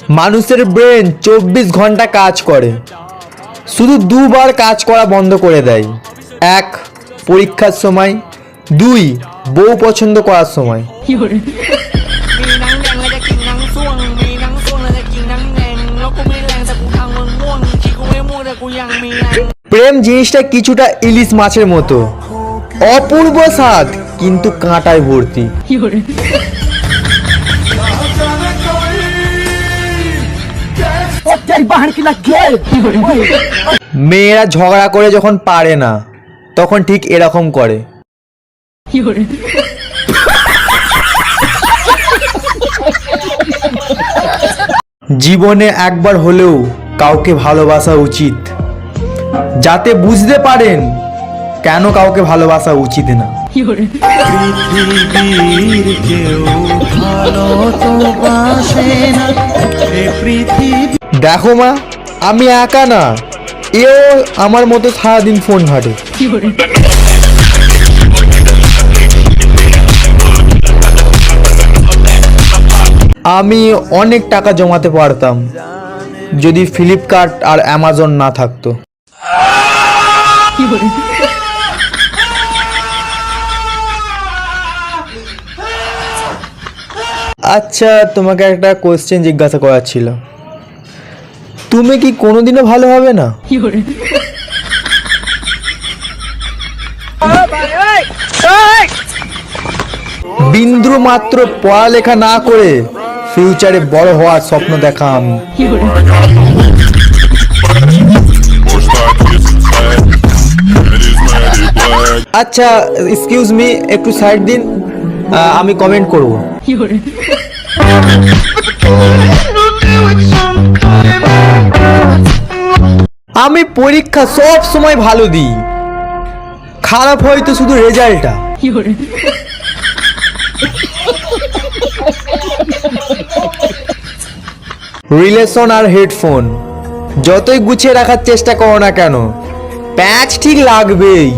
মানুষের ব্রেন 24 ঘন্টা কাজ করে, শুধু দুবার কাজ করা বন্ধ করে দেয়। 1, পরীক্ষার সময়, 2, বউ পছন্দ করার সময়। প্রেম জিনিসটা কিছুটা ইলিশ মাছের মতো, অপূর্ব স্বাদ কিন্তু কাঁটায় ভর্তি। মেয়েরা ঝগড়া করে যখন পারে না তখন ঠিক এরকম করে। জীবনে একবার হলেও কাউকে ভালোবাসা উচিত, যাতে বুঝতে পারেন কেন কাউকে ভালোবাসা উচিত না। দেখো মা, আমি একা না, এও আমার মতো সারাদিন ফোন ঘাটে। আমি অনেক টাকা জমাতে পারতাম যদি ফ্লিপকার্ট আর অ্যামাজন না থাকতো। আচ্ছা, তোমাকে একটা কোশ্চেন জিজ্ঞাসা করার ছিল, তুমি কি কোনোদিনও ভালো হবে না? বিন্দু মাত্র পড়ালেখা না করে ফিউচারে বড় হওয়ার স্বপ্ন দেখা আমি। আচ্ছা, এক্সকিউজ মি, একটু সাইড দিন, আমি কমেন্ট করব। আমি পরীক্ষা সব সময় ভালো দিই, খারাপ হয়তো শুধু রেজাল্টটা। রিলেশন আর হেডফোন যতই গুছিয়ে রাখার চেষ্টা করো না কেন, প্যাচ ঠিক লাগবেই।